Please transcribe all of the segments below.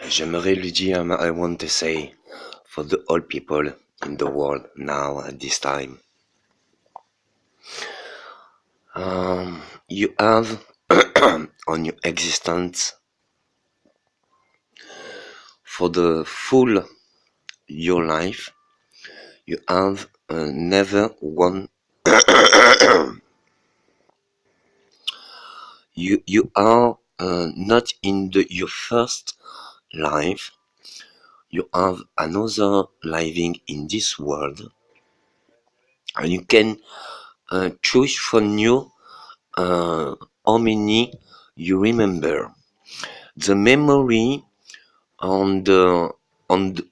J'aimerais lui dire, I want to say, for the old people in the world now at this time, you have on your existence for the full your life, you have never one. You are not in your first life. You have another living in this world, and you can choose from you how many you remember. The memory on the on the,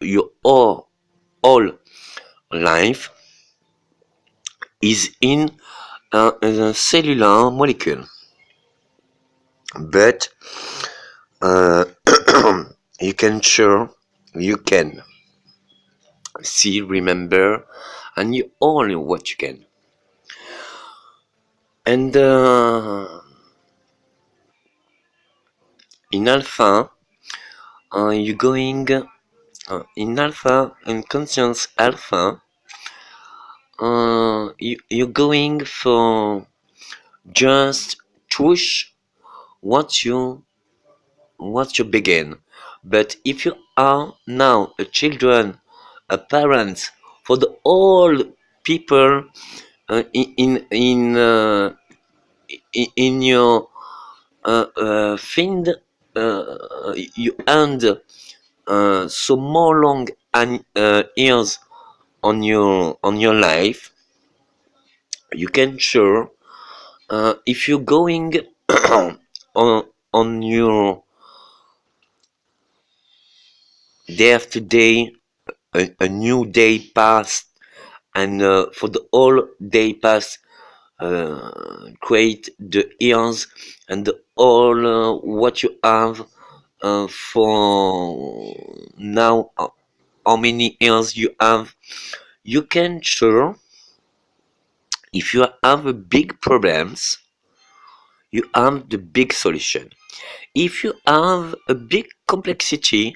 your all life is in a cellular molecule, but uh, you can sure you can see, remember, and you only what you can. And in alpha, you're going in alpha and conscience alpha. You're going for just push what you begin. But if you are now a children, a parent, for the all people in your find you end so more long and years on your life, you can sure if you're going on your day after day, a new day passed, and for the whole day pass, create the years and all what you have for now, how many years you have, you can sure if you have big problems, you have the big solution. If you have a big complexity,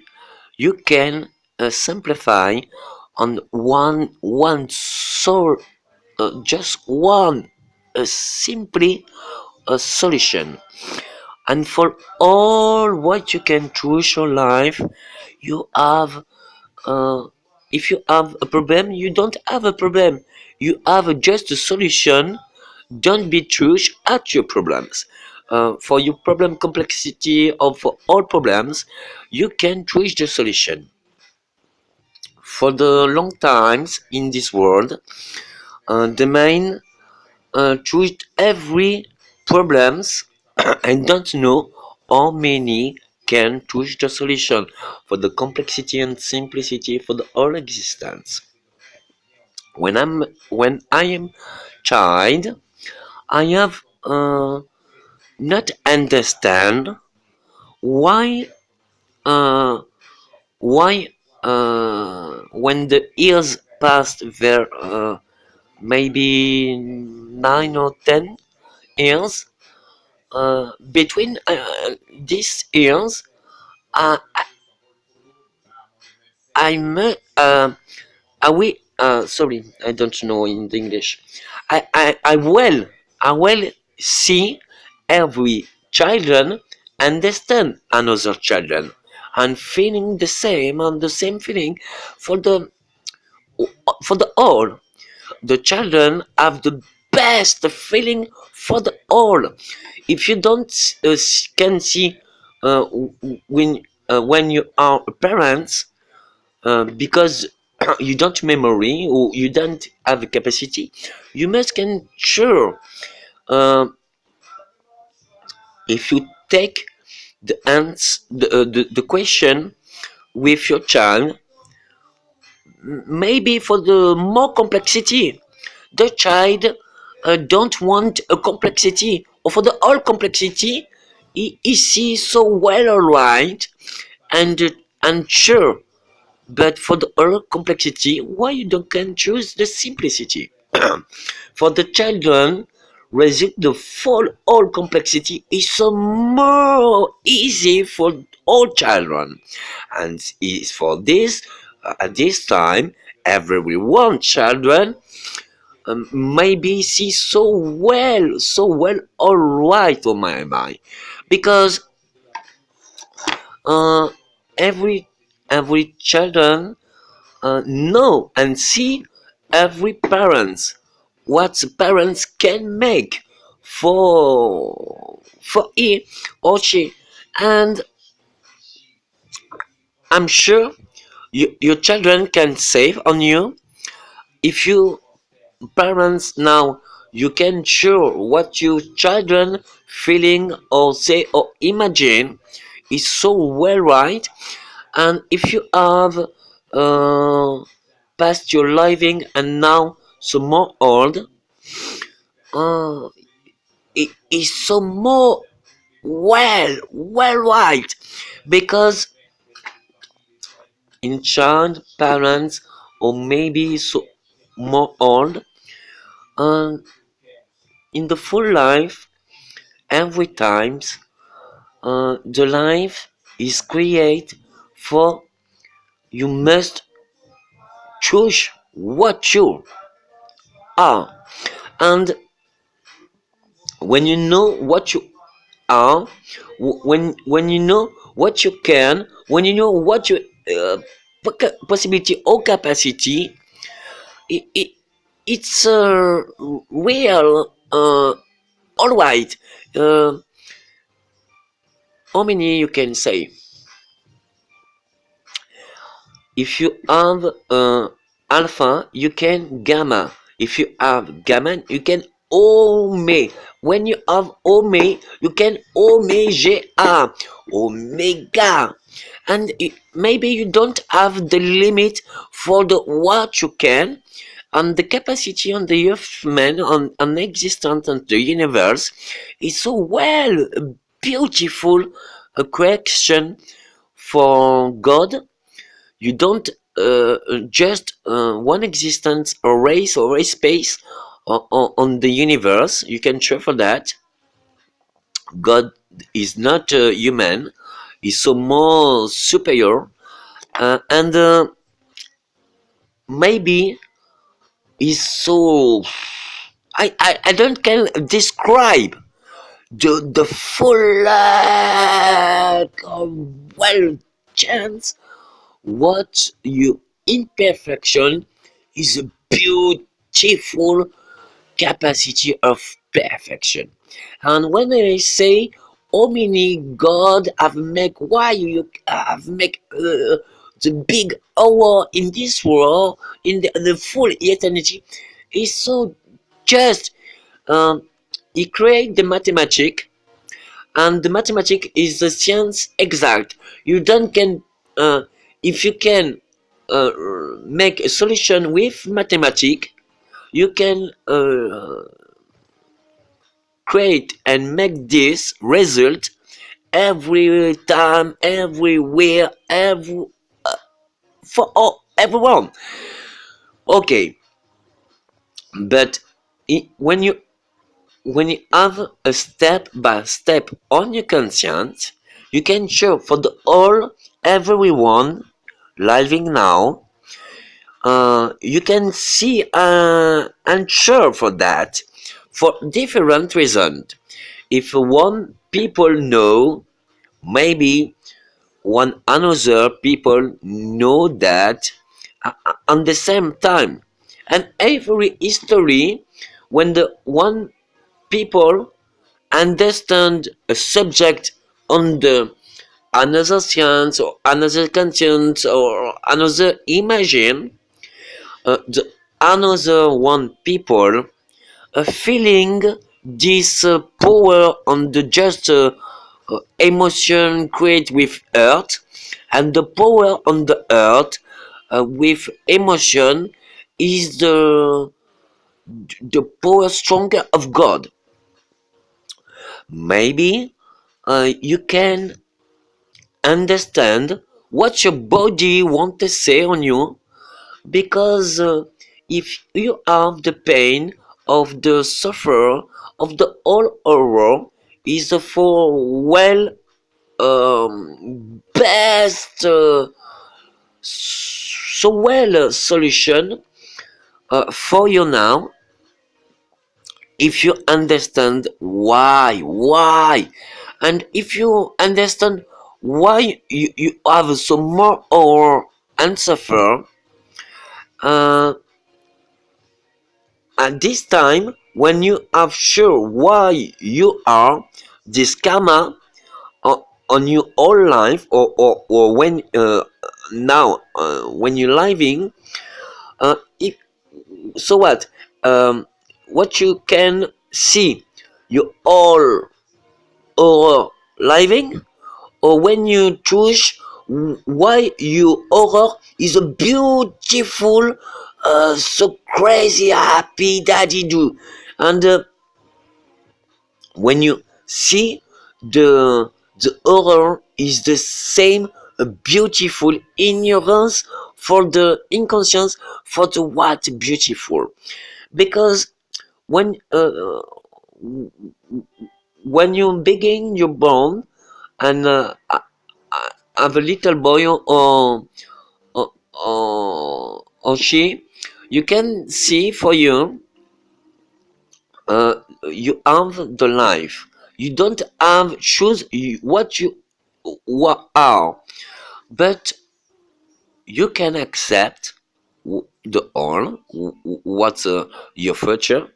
you can simplify on one so just one simply a solution. And for all what you can choose your life, you have if you have a problem, you don't have a problem, you have just a solution. Don't be true at your problems. For your problem complexity or for all problems, you can choose the solution. For the long times in this world, the main choose every problems and don't know how many can choose the solution for the complexity and simplicity for the whole existence. When I am child, I have not understand why uh, why when the years passed there, maybe 9 or 10 years, between these years, uh, I'm we sorry, I don't know in the English. I will see every children understand another children and feeling the same and the same feeling for the all. The children have the best feeling for the all. If you don't can see when you are parents, because you don't memory or you don't have the capacity, you must can sure if you take the question with your child, maybe for the more complexity, the child don't want a complexity, or for the all complexity, he sees so well all right, and sure. But for the all complexity, why you don't can choose the simplicity? For the children, result the full all complexity is so more easy for all children, and is for this at this time everyone children maybe see so well all right on my mind, because uh, every every children know and see every parents what the parents can make for he or she, and I'm sure your children can save on you if you parents now you can sure what your children feeling or say or imagine is so well right, and if you have past your living and now so more old, uh, it is so more well right, because in child parents or maybe so more old, and in the full life every times the life is created for you must choose what you are, and when you know what you are, when you know what you can, when you know what your possibility or capacity, it it's real all right. How many you can say? If you have alpha, you can gamma. If you have gamma, you can omega. When you have omega, you can omega, omega. And maybe you don't have the limit for the what you can, and the capacity on the earth man on existence on the universe is so well beautiful a question for God. You don't just one existence or race or a space on the universe. You can try for that. God is not human. He's so more superior, and maybe he's so. I don't can describe the full lack of well chance what your imperfection is a beautiful capacity of perfection. And when I say how many God have make, why you have make the big hour in this world in the full eternity is so just um, he create the mathematic, and the mathematic is the science exact. You don't can if you can uh, make a solution with mathematic, you can create and make this result every time, everywhere, for all, everyone. Okay, but when you have a step by step on your conscience, you can show for the all everyone living now. You can see and sure for that for different reasons. If one people know, maybe one another people know that on the same time, and every history when the one people understand a subject on the another science or another conscience or another imagine, the another one people feeling this power on the just emotion create with earth, and the power on the earth with emotion is the power stronger of God. Maybe you can understand what your body want to say on you, because if you have the pain of the sufferer of the whole horror is for well best so well solution for you now if you understand why and if you understand why you have so more horror and suffer at this time when you are sure why you are this karma on your whole life or when now when you're living if, so what you can see you all horror living or when you choose why you horror is a beautiful so crazy happy daddy do and when you see the horror is the same beautiful ignorance for the inconscience for the what beautiful because when you begin your born and have a little boy or she you can see for you you have the life you don't have choose what you what are but you can accept the all what's your future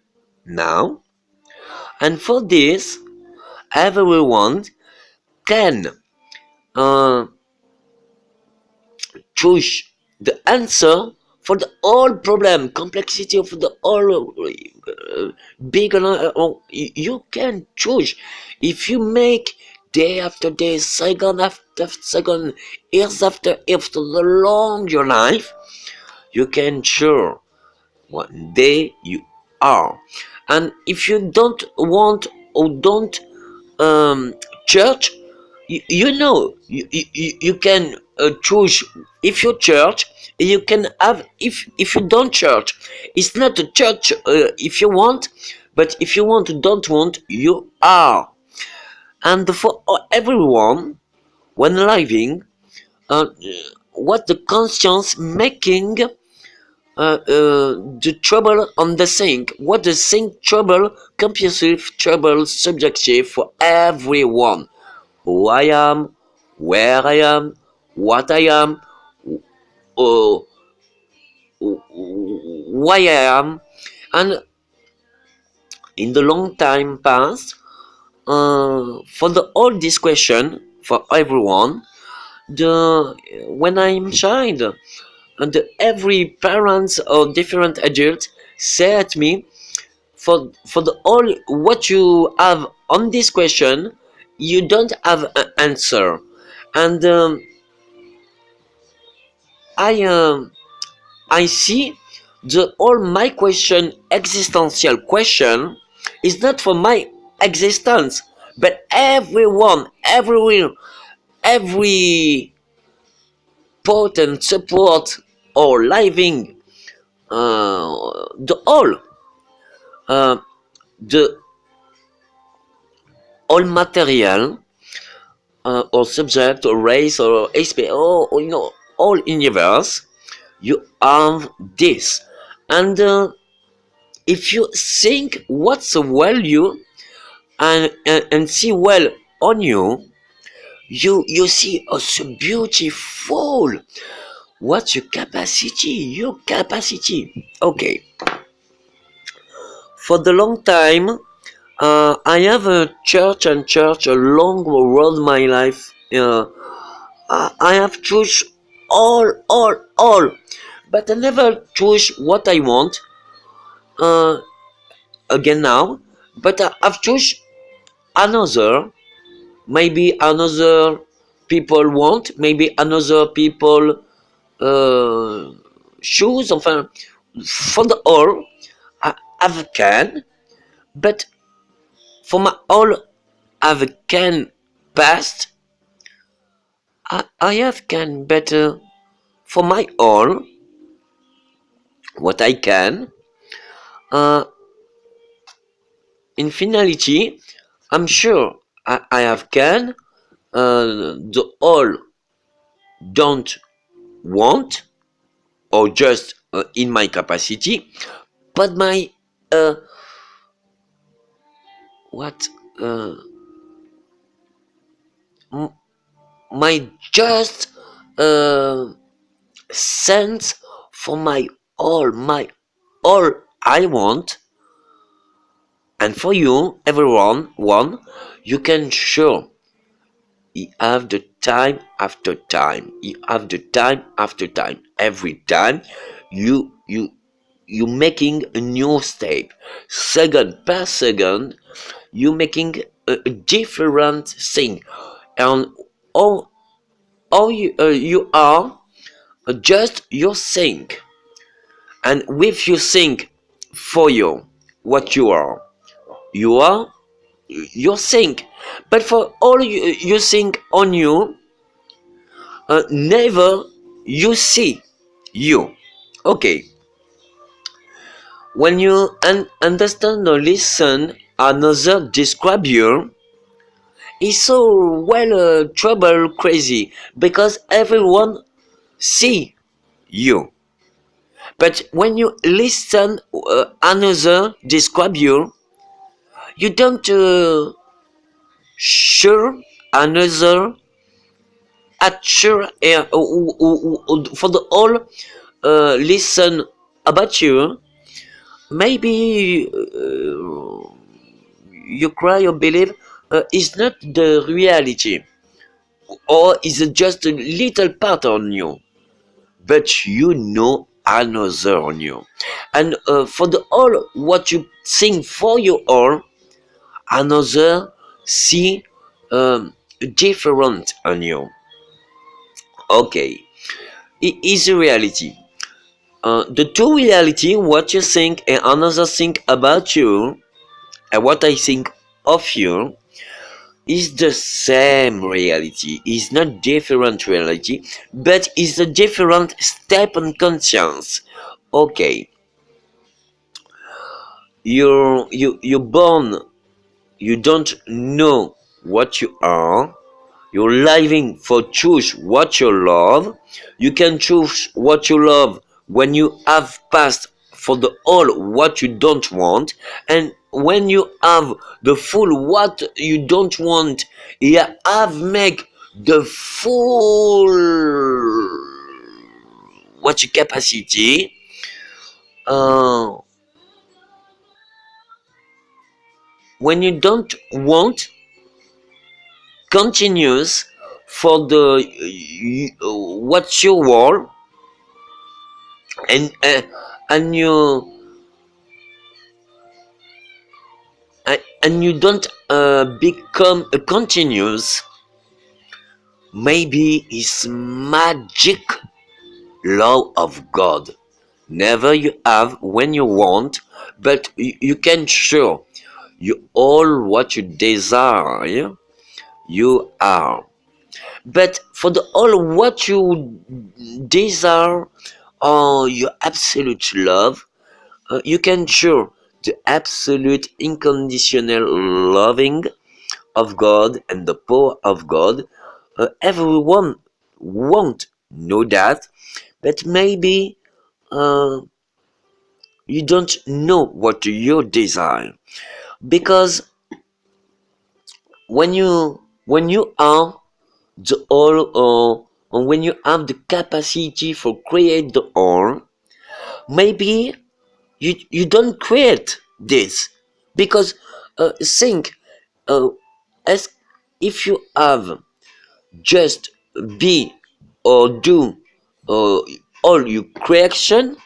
now and for this everyone can uh, choose the answer for the whole problem complexity of the whole big you can choose if you make day after day second after second years after years the long your life you can sure one day you are and if you don't want or don't um, church you know you can choose if you church you can have if you don't church it's not a church if you want but if you want don't want you are and for everyone when living uh, what the conscience making the trouble on the sink what the sink trouble compulsive trouble subjective for everyone who I am, where I am, what I am, or why I am, and in the long time past, for the all this question for everyone, the when I'm child, and every parents or different adult say at me for the all what you have on this question, you don't have an answer, and I I see the all my question existential question is not for my existence but everyone everywhere every potent support or living the uh, the all material or subject or race or HP or you know all universe you have this and if you think what's a value and see well on you you see oh so beautiful what's your capacity okay for the long time I have a church a long road my life I have choose all but I never choose what I want uh, again now but I've choose another maybe another people want maybe another people choose enfin for the all I can but for my all I can past I have can better for my all what I can uh, in finality, I'm sure I have can the all don't want or just in my capacity, but my uh, what uh, m- my just uh, sense for my all I want, and for you, everyone, one, you can sure you have the time after time. You have the time after time. Every time you making a new step. Second per second, you making a different thing. And all you are just your think. And with you think for you, what you are you think. But for all you think on you, never you see you. Okay, when you understand or listen another describe you, it's so well trouble crazy because everyone see you. But when you listen another describe you, you don't sure another at sure for the all listen about you. Maybe you cry or believe is not the reality, or is it just a little part on you, but you know another on you. And for the all what you think for you all, another see different on you. Okay, it is a reality. The two reality, what you think and another think about you, and what I think of you, is the same reality. Is not different reality, but is a different step on conscience. Okay, you're born. You don't know what you are. You're living for choose what you love. You can choose what you love when you have passed for the all what you don't want, and when you have the full what you don't want, you have make the full what your capacity. Uh, when you don't want, continues for the what you want, and and you and you don't become a continuous, maybe it's magic law of God. Never you have when you want, but you can show you all what you desire, you are. But for the all what you desire or your absolute love, you can show the absolute unconditional loving of God and the power of God. Everyone won't know that, but maybe uh, you don't know what you desire, because when you are the all, or when you have the capacity for create the all, maybe you don't create this, because think uh, as if you have just be or do uh, all your creation.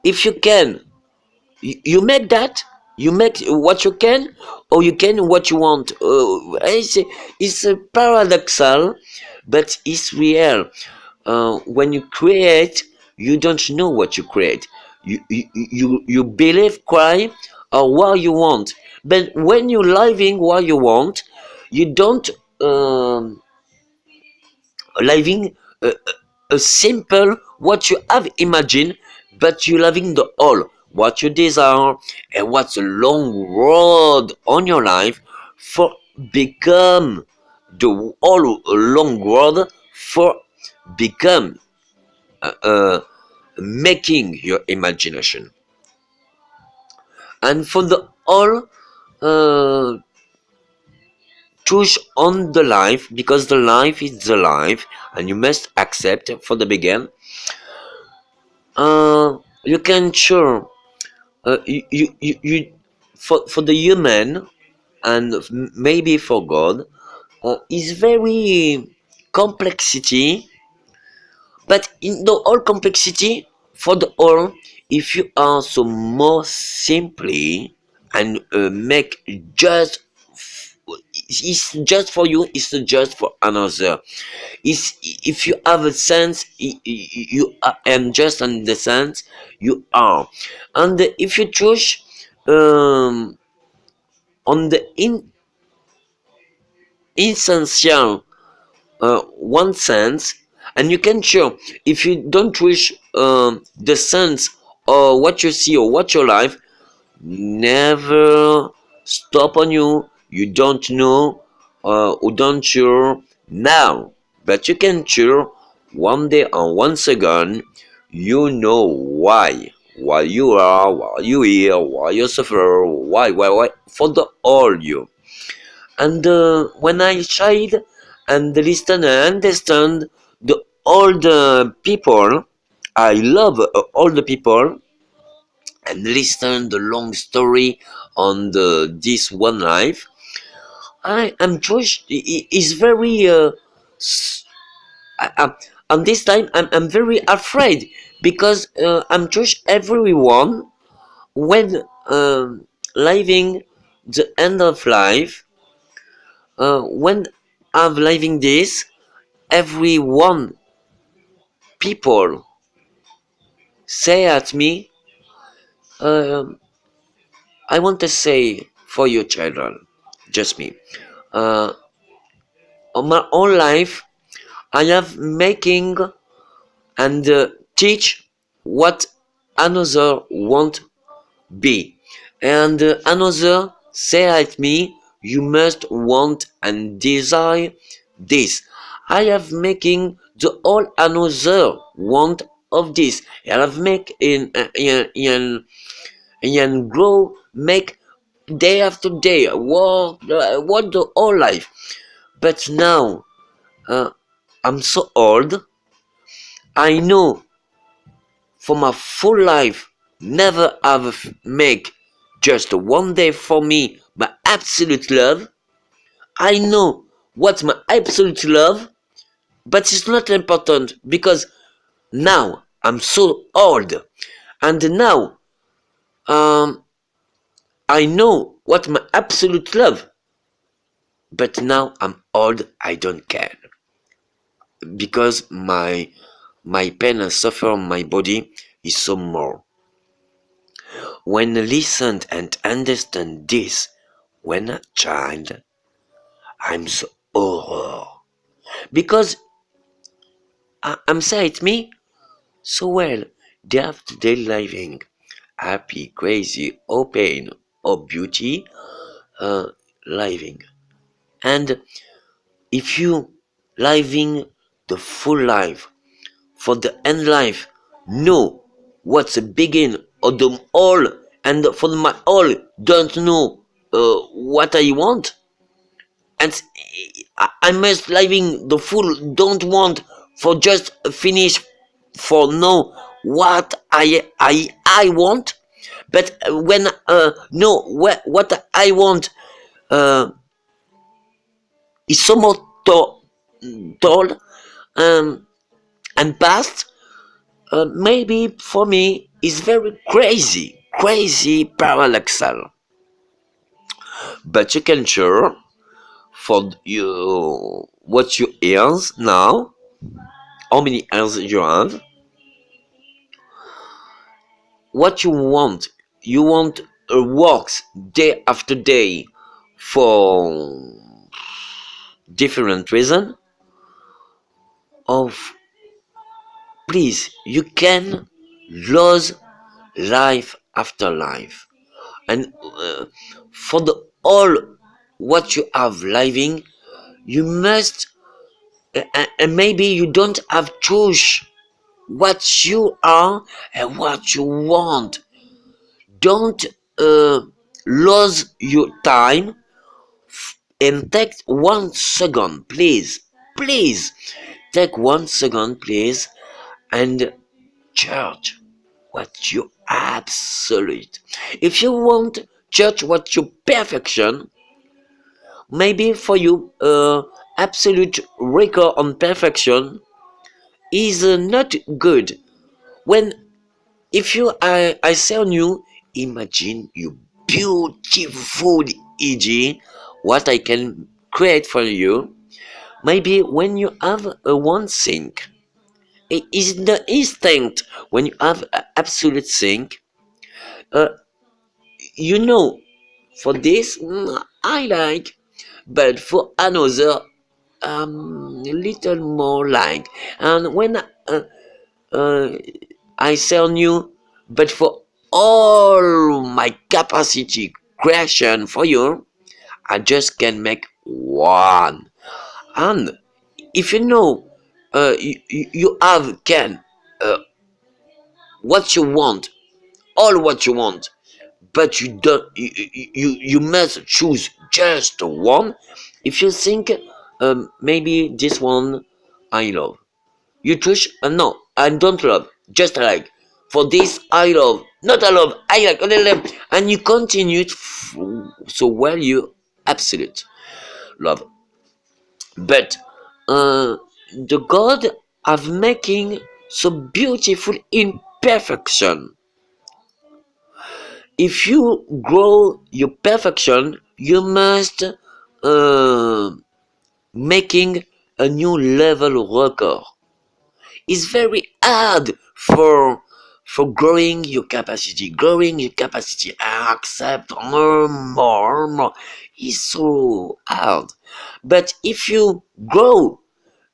If you can, you make that, you make what you can, or you can what you want. It's a paradoxal, but it's real. When you create, you don't know what you create. You believe cry or what you want, but when you're living what you want, you don't um, living a simple what you have imagined, but you living the all what you desire, and what's a long road on your life for become the all long road for become making your imagination. And for the all uh, choose on the life, because the life is the life and you must accept for the begin. You can sure you for the human and maybe for God is very complexity, but in the all complexity for the all, if you are so more simply and make just it's just for you, it's just for another. Is if you have a sense, you are and just in the sense you are, and if you choose um, on the essential one sense, and you can show if you don't choose the sense or what you see or what your life never stop on you. You don't know or don't sure now, but you can sure one day and once again you know why you are, why you here, why you suffer, why for the all you. And when I tried and listen and understand the all the people, I love all the people and listen the long story on the this one life. I am Jewish. Is very and this time I'm very afraid because I'm Jewish. Everyone when living the end of life, when I'm living this, everyone people say at me, um, I want to say for your children, just me. Uh, on my own life, I have making and teach what another want be, and another say at me, you must want and desire this. I have making the all another want of this. I have make in grow make day after day what the whole life. But now uh, I'm so old. I know for my full life never have make just one day for me my absolute love. I know what's my absolute love, but it's not important because now I'm so old, and now um, I know what my absolute love, but now I'm old. I don't care because my pain and suffer on my body is so more. When I listened and understand this, when a child, I'm so horror. Because I'm saying it me so well. Day after day living, happy, crazy, or pain, or beauty, uh, living. And if you living the full life for the end life, know what's the begin of them all, and for my all don't know what I want, and I must living the full don't want for just finish for know what I want, but when know what I want uh, is so more told um, and past, maybe for me is very crazy paradoxal, but you can sure for you what you earns now, how many earns you have, what you want works day after day for different reason of please you can lose life afterlife. And for the all what you have living, you must, and maybe you don't have choose what you are and what you want. Don't uh, lose your time and take 1 second, please. Please take 1 second, please, and judge what you absolute. If you want judge what you perfection, maybe for you absolute record on perfection is not good. When if you I say on you, imagine you beautiful EG, what I can create for you. Maybe when you have a one sync, it is the instinct when you have a absolute sync. Uh, you know, for this I like, but for another a little more like. And when uh, I say on you, but for all my capacity creation for you, I just can make one. And if you know you have can what you want, all what you want, but you don't you must choose just one. If you think maybe this one I love, you choose no, I don't love, just I like. For this I love, not I love, I love, and you continue so well you absolute love. But the God of making so beautiful imperfection. If you grow your perfection, you must making a new level record. It's very hard for growing your capacity and accept more is so hard. But if you grow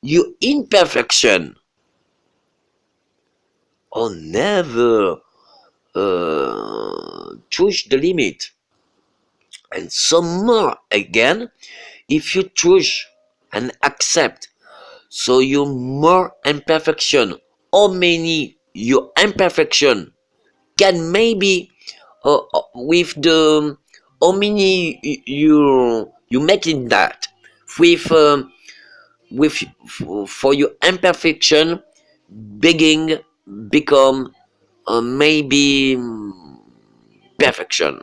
your imperfection or never choose the limit, and some more again, if you choose and accept, so your more imperfection, how many your imperfection can maybe with the how many you making that with with for your imperfection begging become maybe perfection.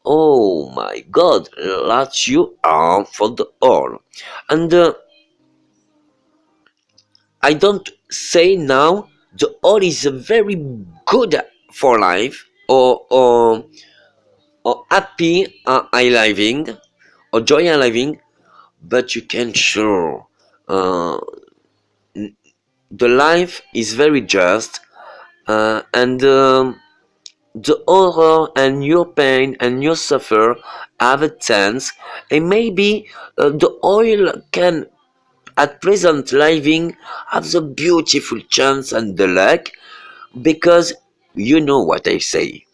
Oh my God, that you are for the all. And I don't say now the all is very good for life or happy I living or joy I living, but you can sure uh, the life is very just and the horror and your pain and your suffer have a chance, and maybe the oil can at present living have the beautiful chance and the luck, because you know what I say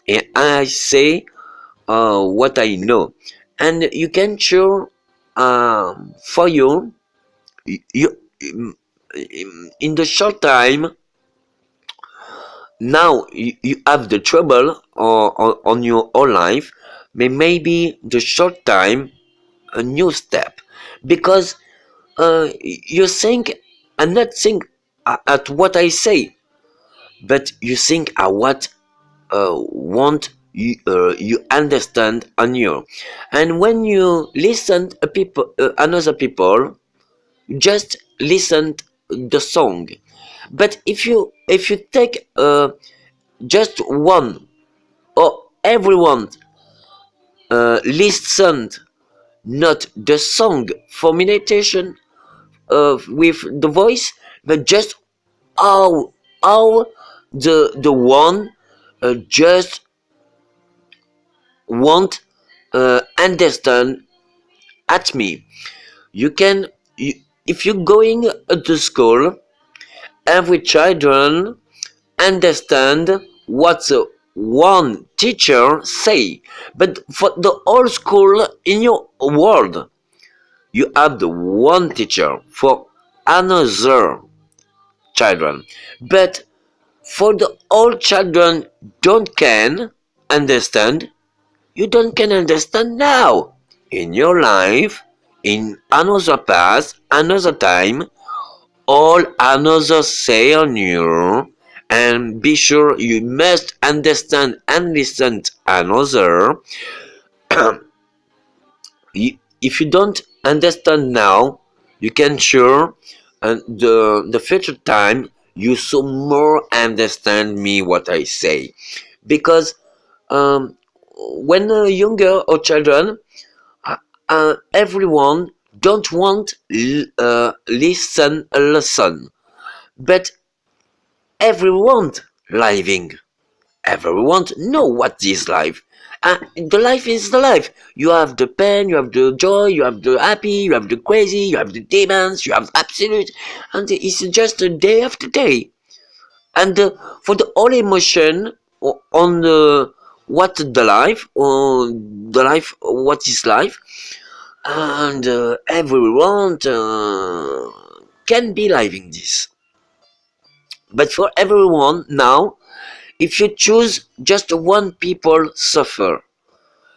and I say what I know, and you can sure for you you in the short time now you have the trouble on your whole life, but maybe the short time a new step, because you think and not think at what I say, but you think at what want you understand on you, and when you listen a people another people, just listen the song. But if you take just one or everyone listened not the song for meditation with the voice, but just how the one just won't understand at me. You can if you're going to school, every children understand what one teacher say, but for the whole school in your world, you have the one teacher for another children. But for the all children don't can understand, you don't can understand now. In your life, in another past, another time, all another say on you, and be sure you must understand and listen to another. If you don't understand now, you can sure the future time you so more understand me what I say, because um, when younger or children, uh, everyone don't want listen a lesson, but everyone living. Everyone know what is life. The life is the life. You have the pain, you have the joy, you have the happy, you have the crazy, you have the demons, you have absolute, and it's just a day after day. And for the all emotion on what the life, or the life, what is life, and everyone can be living this. But for everyone now, if you choose just one people suffer,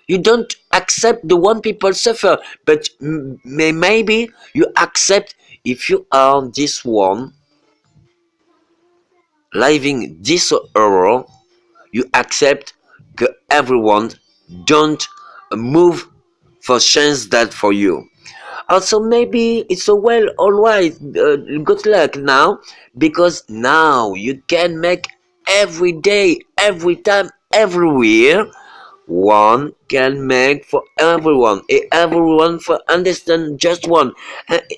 you don't accept the one people suffer, but maybe you accept if you are this one living this horror, you accept that everyone don't move for chance that for you. Also, maybe it's a well, alright, good luck now, because now you can make every day, every time, everywhere. One can make for everyone, everyone for understand just one.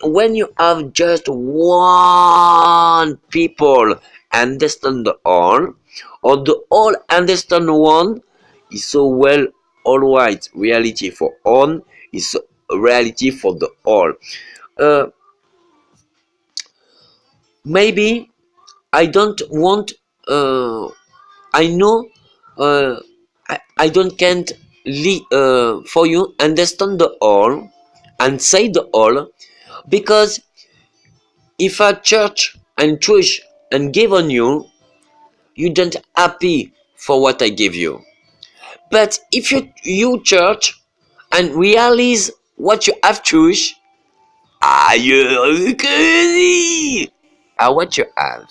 When you have just one people understand the all, or the all understand one, is so well alright. Reality for one is reality for the all. Uh, Maybe I don't want. I know. Uh, I don't can't for you understand the all and say the all, because if a church and church and give on you, you don't happy for what I give you. But if you church and realize what you have church, are you crazy? What you have.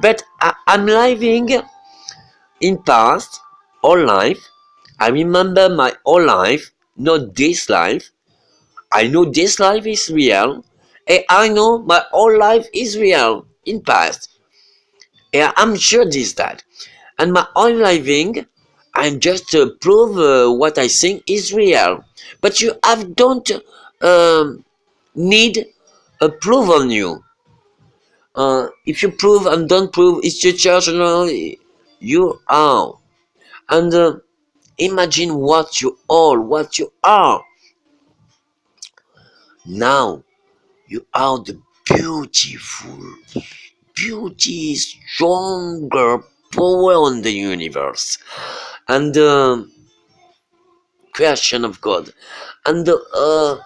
But I'm living in past all life. I remember my whole life, not this life. I know this life is real, and I know my whole life is real in past. Yeah, I'm sure this that. And my whole living, I'm just prove what I think is real. But you have don't need a proof on you. If you prove and don't prove, it's your church. No, you are. And imagine what you are. Now you are the beautiful, beauty, stronger power in the universe, and the creation of God. And the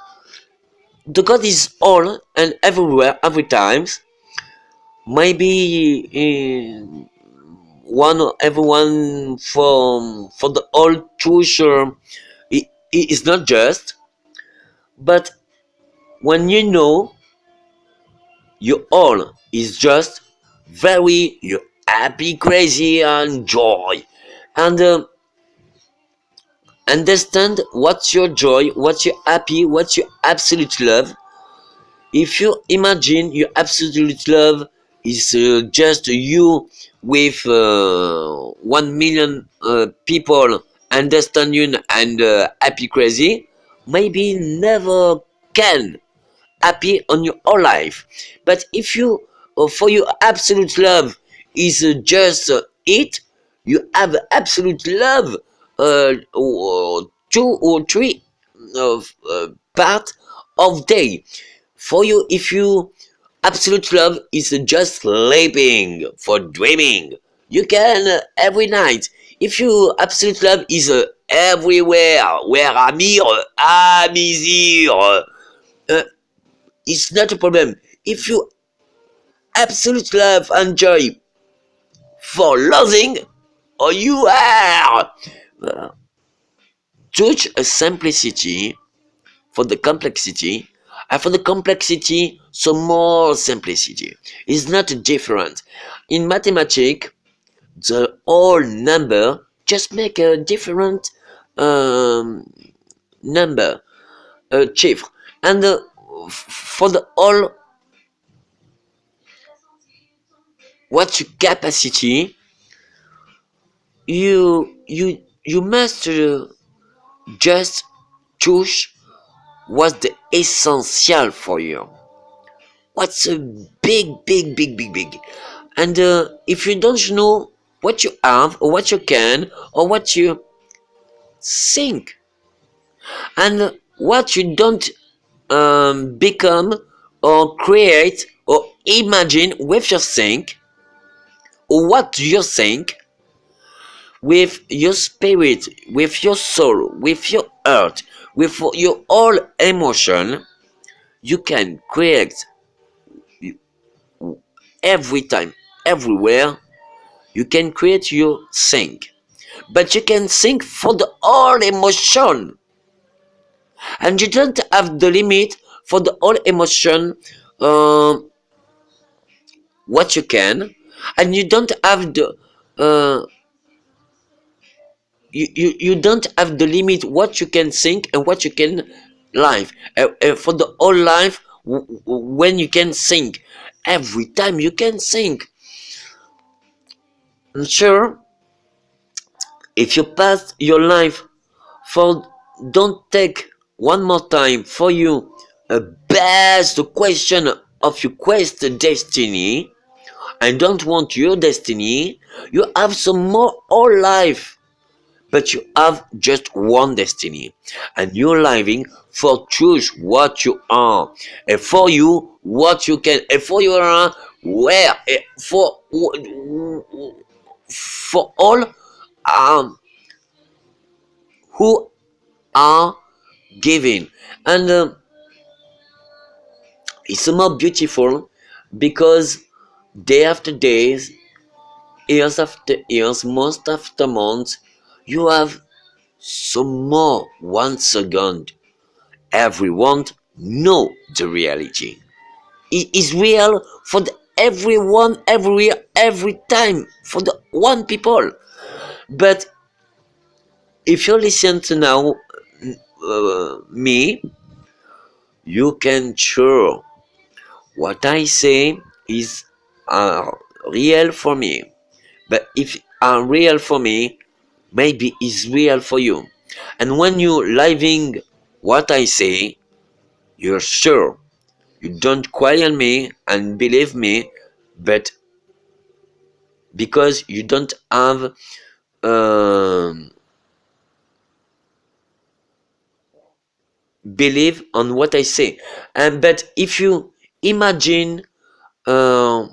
God is all and everywhere, every times. Maybe everyone for the old truth, it is not just, but when you know you all is just very you happy, crazy, and joy, and understand what's your joy, what's your happy, what's your absolute love. If you imagine your absolute love is just you with 1 million people understand you and happy crazy, maybe never can happy on your whole life. But if you for your absolute love is just it, you have absolute love two or three of part of day. For you, if you absolute love is just sleeping for dreaming, You can every night. If you absolute love is everywhere, where I'm here, I'm easy, it's not a problem. If you absolute love and joy for losing, or you are uh, judge a simplicity for the complexity, and for the complexity, some more simplicity. It's not different. In mathematics, the whole number just make a different um, number, a chiffre, and for the whole what's your capacity, you must just choose what's the essential for you. What's a big, and if you don't know what you have or what you can or what you think and what you don't become or create or imagine with your think or what you think with your spirit, with your soul, with your heart, with your all emotion, you can create every time, everywhere. You can create your think, but you can think for the all emotion, and you don't have the limit for the all emotion. What you can, and you don't have the uh, you don't have the limit what you can think and what you can live for the whole life when you can think every time you can think. And sure, if you pass your life for don't take one more time for you a best question of your quest destiny and don't want your destiny, you have some more whole life, but you have just one destiny, and you're living for choose what you are, and for you what you can, and for you are where, for all who are giving, and it's more beautiful because day after days, years after years, month after month, you have some more once again. Everyone know the reality. It is real for the everyone, every time for the one people. But if you listen to now me, you can sure what I say is real for me. But if real for me, maybe is real for you. And when you living what I say, you're sure. You don't question me and believe me, but because you don't have um, believe on what I say. And but if you imagine uh,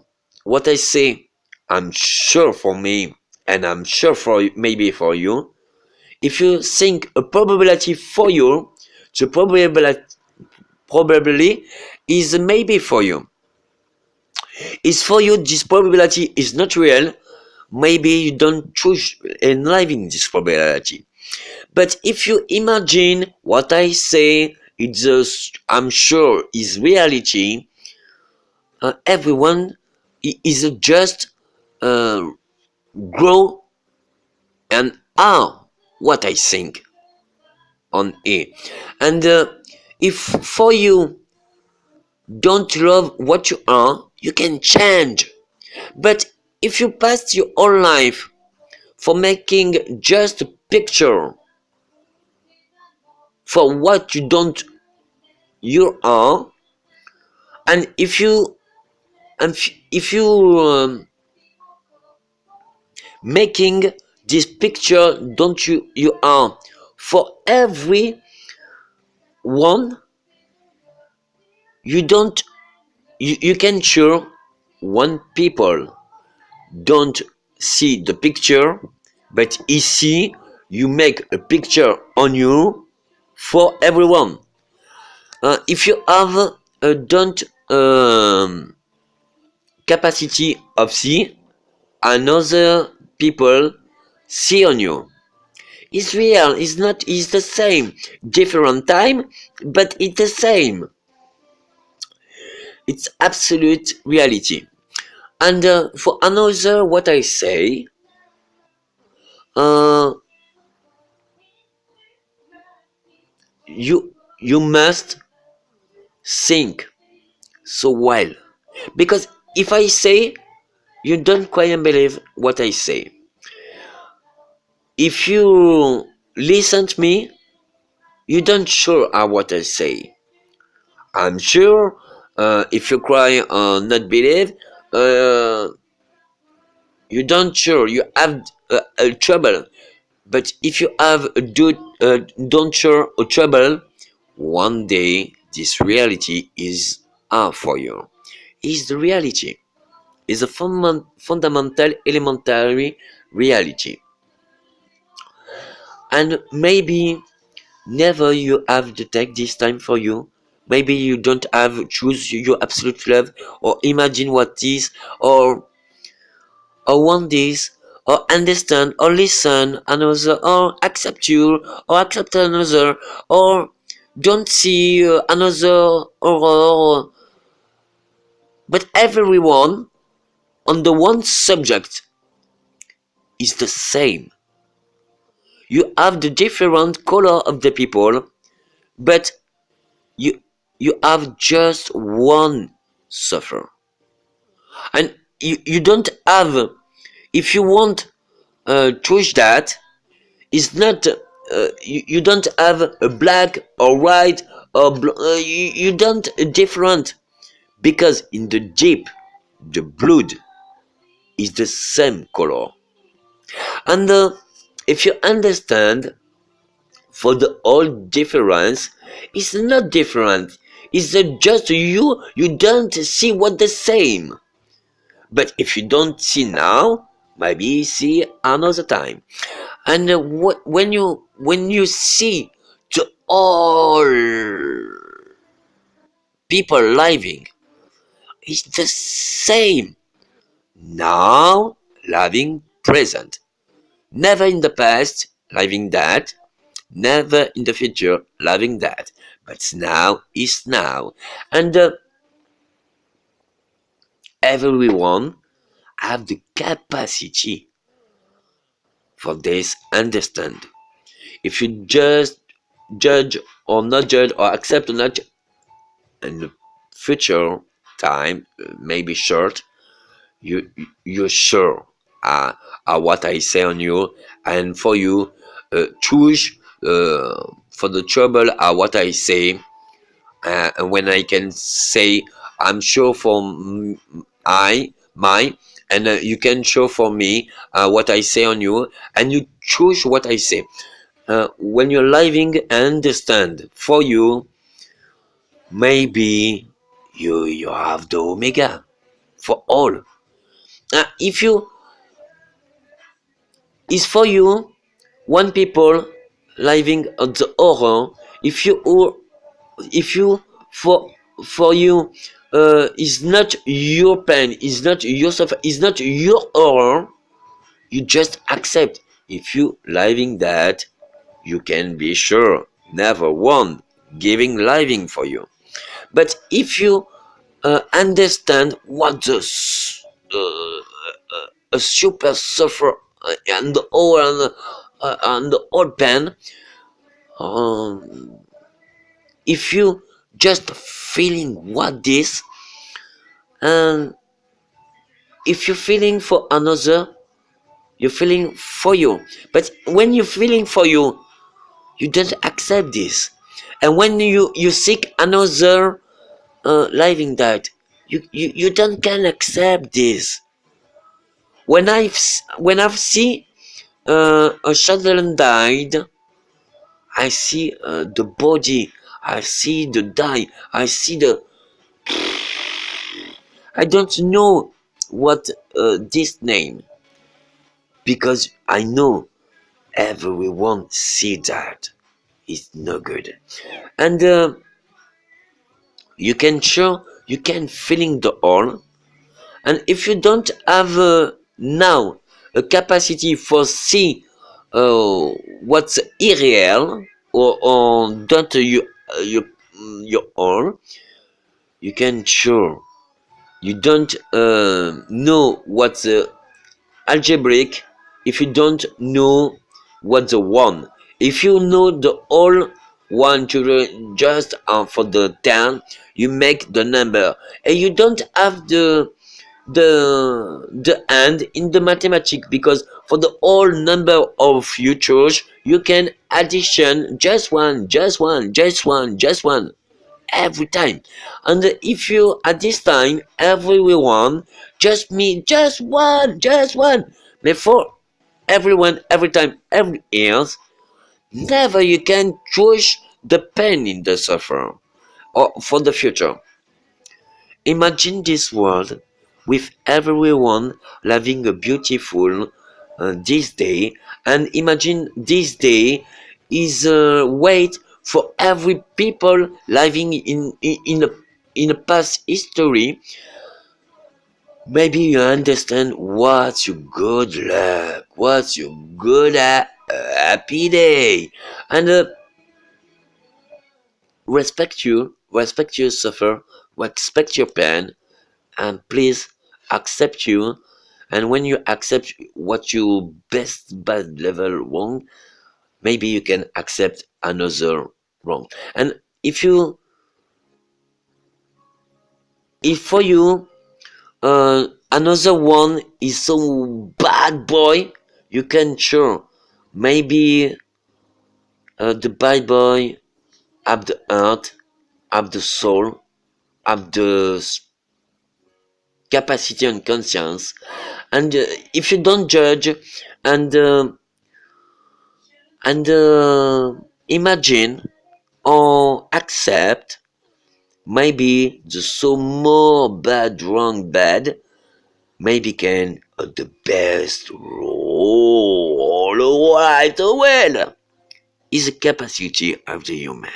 what I say, I'm sure for me, and I'm sure for maybe for you. If you think a probability for you, the probably is maybe for you. Is for you this probability is not real. Maybe you don't choose in living this probability. But if you imagine what I say, it's just, I'm sure is reality. Everyone is just uh, grow and are what I think on it. And if for you don't love what you are, you can change. But if you pass your whole life for making just a picture for what you don't you are, and if you making this picture don't you are for every one, you don't you can sure one people don't see the picture, but ici you make a picture on you for everyone. If you have don't capacity of see another people see on you. It's real. It's not. It's the same. Different time, but it's the same. It's absolute reality. And for another, what I say, uh, you must think so well, because if I say, you don't quite believe what I say. If you listen to me, you don't sure what I say. I'm sure if you cry or not believe, uh, you don't sure you have a trouble. But if you have a don't sure a trouble, one day this reality is for you. Is the reality. Is a fundamental elementary reality. And maybe never you have to take this time for you. Maybe you don't have choose your absolute love, or imagine what is, or want this, or understand, or listen another, or accept you, or accept another, or don't see another, or but everyone on the one subject is the same. You have the different color of the people, but you you have just one suffer, and you don't have, if you want choose that, it's not you don't have a black or white or you don't different, because in the deep the blood is the same color. And if you understand, for the all difference, it's not different, it's just you don't see what the same. But if you don't see now, maybe see another time. And when you see to all people living, it's the same. Now living present, never in the past living that, never in the future living that, but now is now. And everyone have the capacity for this understand. If you just judge or not judge, or accept or not, in the future time, maybe short, you're sure what I say on you, and for you choose for the trouble what I say, and when I can say I'm sure for I my, and you can show for me what I say on you, and you choose what I say. When you're living and understand for you, maybe you have the omega for all. If you is for you, one people living at the horror, if you if you for you is not your pain, is not your suffer, is not your horror, you just accept. If you living that, you can be sure never one giving living for you. But if you understand what a super suffer and the old pen, um, if you just feeling what this, and if you're feeling for another, you're feeling for you. But when you're feeling for you, you don't accept this. And when you seek another living that, you don't can accept this. When I've seen a children died, I see the body, I see the die, I see the, I don't know what this name. because I know everyone see that it's no good. And you can filling the hole. And if you don't have now a capacity for see uh, what's irreal, or don't your own, you can sure you don't know what's algebraic if you don't know what's the one. If you know the whole one to the just for the 10, you make the number, and you don't have the and in the mathematics, because for the whole number of futures you can addition just one, just one, just one, just one every time. And if you at this time everyone just me just one before everyone every time every years, never you can choose the pain in the suffer or for the future. Imagine this world with everyone living a beautiful this day, and imagine this day is a wait for every people living in a past history. Maybe you understand what's your good luck, what's your good happy day, and respect your suffer, respect your pain, and please accept you. And when you accept what you best bad level wrong, maybe you can accept another wrong. And if for you another one is so bad boy, you can sure maybe the bad boy have the heart, have the soul, have the capacity and conscience. And if you don't judge and imagine or accept, maybe the so more bad wrong bad, maybe can the best roll right well is a capacity of the human.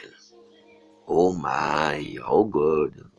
Oh my, oh good.